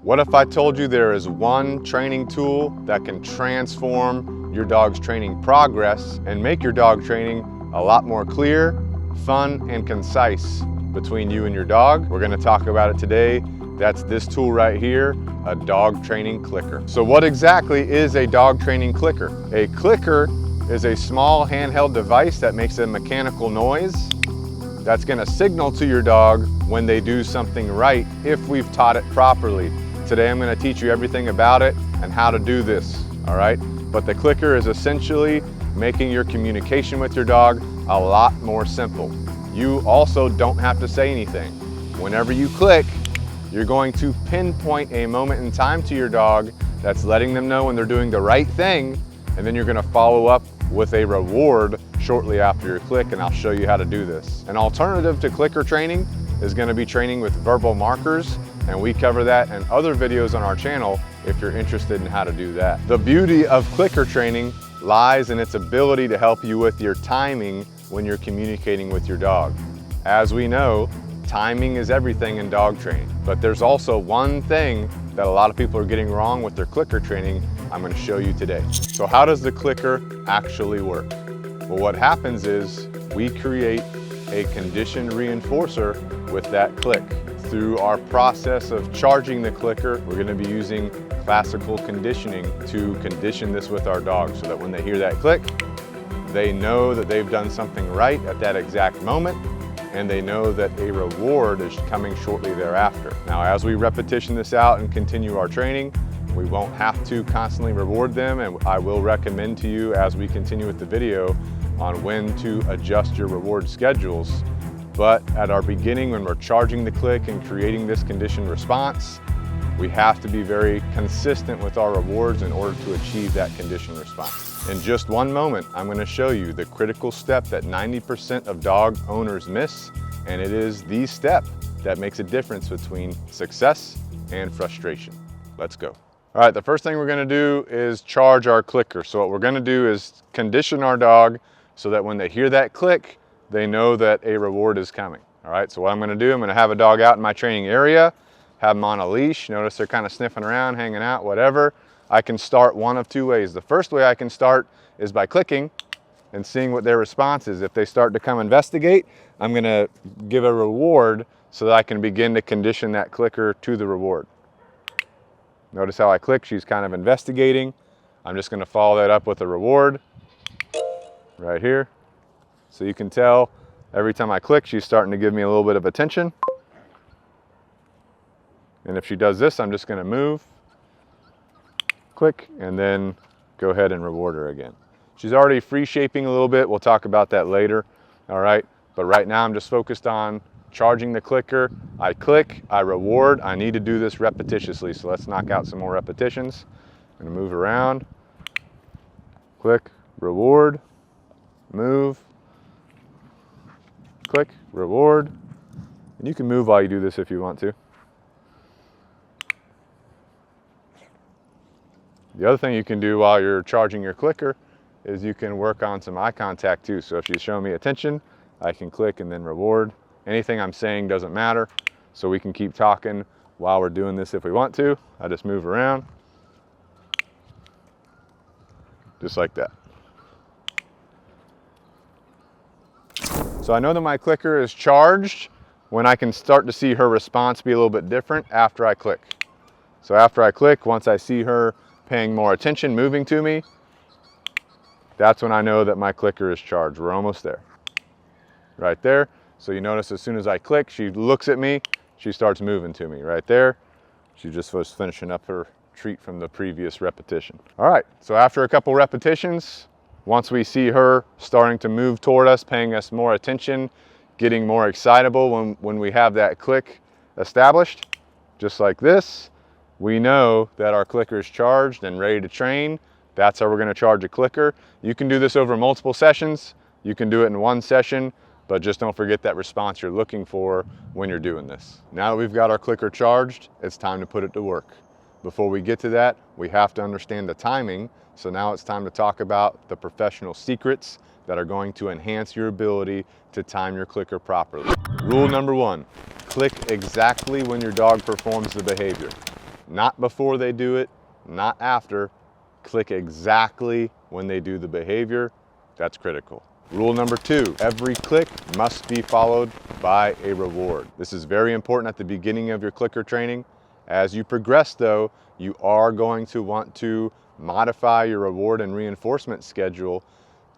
What if I told you there is one training tool that can transform your dog's training progress and make your dog training a lot more clear, fun, and concise between you and your dog? We're gonna talk about it today. That's this tool right here, a dog training clicker. So what exactly is a dog training clicker? A clicker is a small handheld device that makes a mechanical noise that's gonna signal to your dog when they do something right if we've taught it properly. Today I'm gonna teach you everything about it and how to do this, all right? But the clicker is essentially making your communication with your dog a lot more simple. You also don't have to say anything. Whenever you click, you're going to pinpoint a moment in time to your dog that's letting them know when they're doing the right thing, and then you're gonna follow up with a reward shortly after your click, and I'll show you how to do this. An alternative to clicker training is gonna be training with verbal markers, and we cover that in other videos on our channel if you're interested in how to do that. The beauty of clicker training lies in its ability to help you with your timing when you're communicating with your dog. As we know, timing is everything in dog training, but there's also one thing that a lot of people are getting wrong with their clicker training I'm going to show you today. So how does the clicker actually work? Well, what happens is we create a conditioned reinforcer with that click. Through our process of charging the clicker, we're going to be using classical conditioning to condition this with our dog so that when they hear that click, they know that they've done something right at that exact moment, and they know that a reward is coming shortly thereafter. Now, as we repetition this out and continue our training, we won't have to constantly reward them, and I will recommend to you as we continue with the video on when to adjust your reward schedules. But at our beginning, when we're charging the click and creating this conditioned response, we have to be very consistent with our rewards in order to achieve that conditioned response. In just one moment, I'm going to show you the critical step that 90% of dog owners miss, and it is the step that makes a difference between success and frustration. Let's go. All right, the first thing we're going to do is charge our clicker. So what we're going to do is condition our dog so that when they hear that click, they know that a reward is coming. All right, so what I'm going to do, I'm going to have a dog out in my training area, have them on a leash. Notice they're kind of sniffing around, hanging out, whatever. I can start one of two ways. The first way I can start is by clicking and seeing what their response is. If they start to come investigate, I'm going to give a reward so that I can begin to condition that clicker to the reward. Notice how I click, she's kind of investigating. I'm just going to follow that up with a reward right here. So you can tell every time I click, she's starting to give me a little bit of attention. And if she does this, I'm just going to move, click, and then go ahead and reward her again. She's already free shaping a little bit. We'll talk about that later. All right. But right now I'm just focused on charging the clicker. I click, I reward. I need to do this repetitiously. So let's knock out some more repetitions. I'm going to move around, click, reward, move, click, reward. And you can move while you do this if you want to. The other thing you can do while you're charging your clicker is you can work on some eye contact too. So if she's showing me attention, I can click and then reward. Anything I'm saying doesn't matter. So we can keep talking while we're doing this if we want to. I just move around, just like that. So I know that my clicker is charged when I can start to see her response be a little bit different after I click. So after I click, once I see her paying more attention, moving to me, that's when I know that my clicker is charged. We're almost there. Right there. So you notice as soon as I click, she looks at me, she starts moving to me right there. She just was finishing up her treat from the previous repetition. All right, so after a couple repetitions, once we see her starting to move toward us, paying us more attention, getting more excitable when we have that click established, just like this, we know that our clicker is charged and ready to train. That's how we're going to charge a clicker. You can do this over multiple sessions. You can do it in one session, but just don't forget that response you're looking for when you're doing this. Now that we've got our clicker charged, it's time to put it to work. Before we get to that, we have to understand the timing. So now it's time to talk about the professional secrets that are going to enhance your ability to time your clicker properly. Rule number one, click exactly when your dog performs the behavior. not before they do it, not after. Click exactly when they do the behavior. That's critical. Rule number 2, every click must be followed by a reward. This is very important at the beginning of your clicker training. As you progress though, you are going to want to modify your reward and reinforcement schedule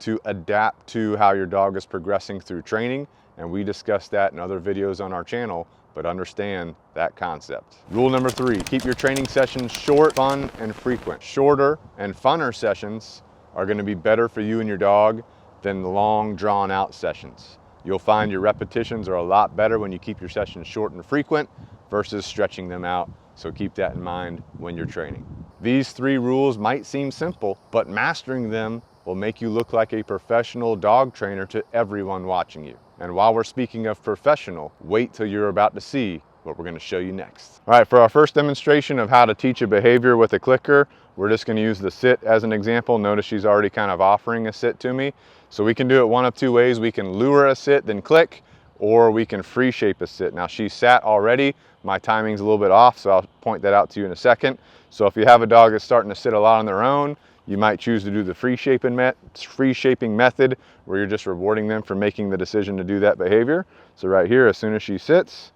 to adapt to how your dog is progressing through training. And we discussed that in other videos on our channel, but understand that concept. Rule number 3, keep your training sessions short, fun, and frequent. Shorter and funner sessions are going to be better for you and your dog than long, drawn out sessions. You'll find your repetitions are a lot better when you keep your sessions short and frequent versus stretching them out. So keep that in mind when you're training. These 3 rules might seem simple, but mastering them will make you look like a professional dog trainer to everyone watching you. And while we're speaking of professional, wait till you're about to see what we're going to show you next. All right, for our first demonstration of how to teach a behavior with a clicker, we're just going to use the sit as an example. Notice she's already kind of offering a sit to me. So we can do it one of 2 ways. We can lure a sit, then click, or we can free shape a sit. Now she sat already. My timing's a little bit off, so I'll point that out to you in a second. So if you have a dog that's starting to sit a lot on their own, you might choose to do the free shaping method where you're just rewarding them for making the decision to do that behavior. So right here, as soon as she sits,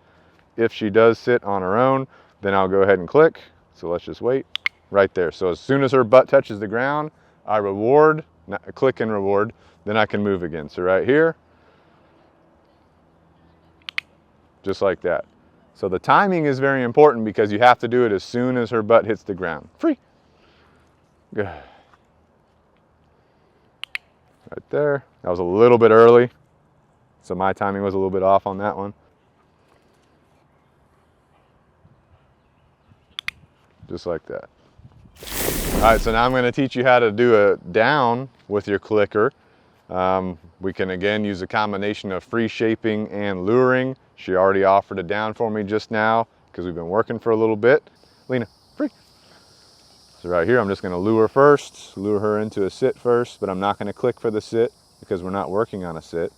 if she does sit on her own, then I'll go ahead and click. So let's just wait right there. So as soon as her butt touches the ground, I reward, click and reward, then I can move again. So right here, just like that. So the timing is very important because you have to do it as soon as her butt hits the ground. Free. Good. Right there. That was a little bit early, so my timing was a little bit off on that one. Just like that. All right, so now I'm going to teach you how to do a down with your clicker. We can again use a combination of free shaping and luring. She already offered a down for me just now because we've been working for a little bit. Lena, free. So right here, I'm just going to lure first, lure her into a sit first, but I'm not going to click for the sit because we're not working on a sit.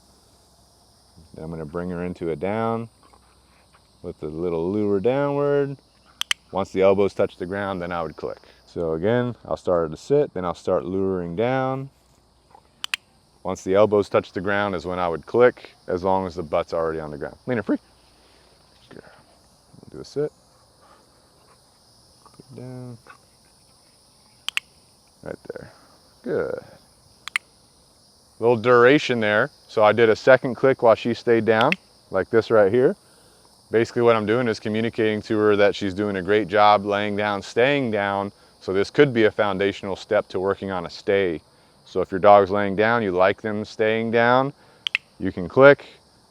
Then I'm going to bring her into a down with the little lure downward. Once the elbows touch the ground, then I would click. So again, I'll start at a sit, then I'll start luring down. Once the elbows touch the ground is when I would click, as long as the butt's already on the ground. Lena, free. Good. Do a sit. Put it down. Right there. Good. Little duration there. So I did a second click while she stayed down, like this right here. Basically what I'm doing is communicating to her that she's doing a great job laying down, staying down. So this could be a foundational step to working on a stay. So if your dog's laying down, you like them staying down, you can click,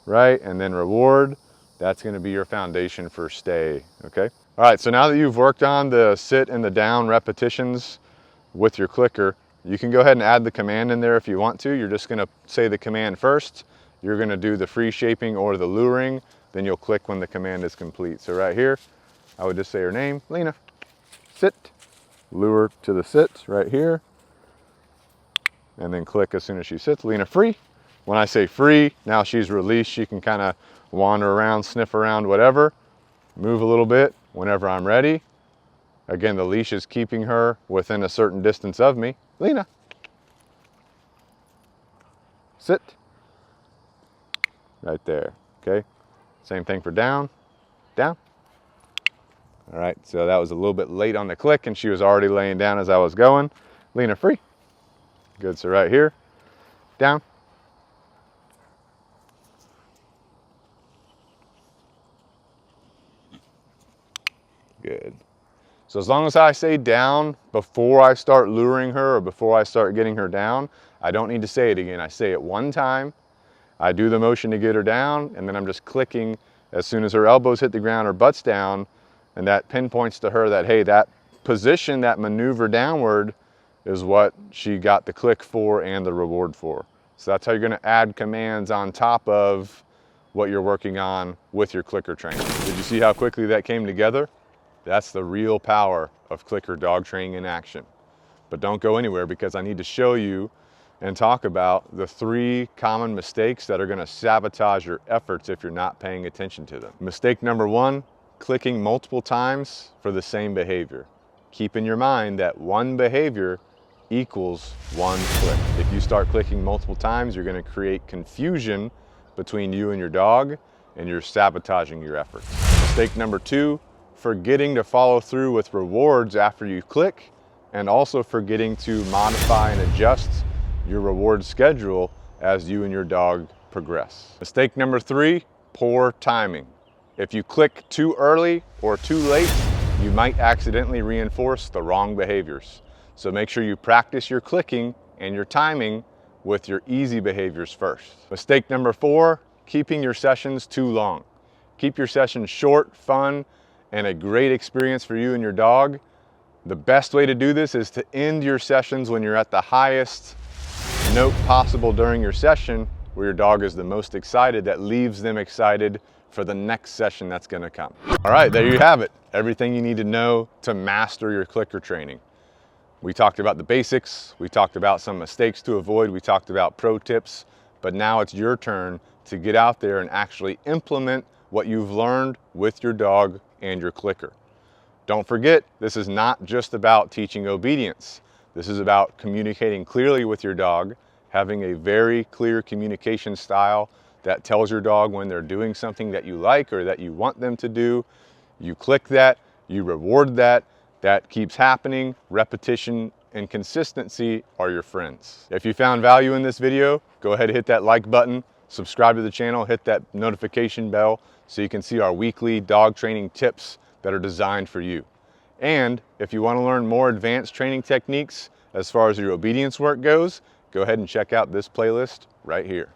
right, and then reward. That's going to be your foundation for stay, okay? All right, so now that you've worked on the sit and the down repetitions with your clicker, you can go ahead and add the command in there if you want to. You're just going to say the command first. You're going to do the free shaping or the luring. Then you'll click when the command is complete. So right here, I would just say her name, Lena, sit, lure to the sit right here, and then click as soon as she sits. Lena, free. When I say free, now she's released. She can kind of wander around, sniff around, whatever, move a little bit whenever I'm ready. Again, the leash is keeping her within a certain distance of me. Lena, sit. Right there, okay? Same thing for down, down. All right, so that was a little bit late on the click and she was already laying down as I was going. Lena, free. Good, so right here, down. Good. So as long as I say down before I start luring her or before I start getting her down, I don't need to say it again. I say it one time, I do the motion to get her down, and then I'm just clicking as soon as her elbows hit the ground or butt's down, and that pinpoints to her that, hey, that position, that maneuver downward is what she got the click for and the reward for. So that's how you're gonna add commands on top of what you're working on with your clicker training. Did you see how quickly that came together? That's the real power of clicker dog training in action. But don't go anywhere because I need to show you and talk about the 3 common mistakes that are going to sabotage your efforts if you're not paying attention to them. Mistake number 1, clicking multiple times for the same behavior. Keep in your mind that one behavior equals one click. If you start clicking multiple times, you're going to create confusion between you and your dog, and you're sabotaging your efforts. Mistake number 2, forgetting to follow through with rewards after you click, and also forgetting to modify and adjust your reward schedule as you and your dog progress. Mistake number 3, poor timing. If you click too early or too late, you might accidentally reinforce the wrong behaviors. So make sure you practice your clicking and your timing with your easy behaviors first. Mistake number 4, keeping your sessions too long. Keep your sessions short, fun, and a great experience for you and your dog. The best way to do this is to end your sessions when you're at the highest note possible during your session, where your dog is the most excited. That leaves them excited for the next session that's going to come. All right, there you have it. Everything you need to know to master your clicker training. We talked about the basics, we talked about some mistakes to avoid, we talked about pro tips, but now it's your turn to get out there and actually implement what you've learned with your dog and your clicker. Don't forget, this is not just about teaching obedience. This is about communicating clearly with your dog, having a very clear communication style that tells your dog when they're doing something that you like or that you want them to do. You click that, you reward that. That keeps happening. Repetition and consistency are your friends. If you found value in this video, go ahead and hit that like button, subscribe to the channel, hit that notification bell so you can see our weekly dog training tips that are designed for you. And if you want to learn more advanced training techniques as far as your obedience work goes, go ahead and check out this playlist right here.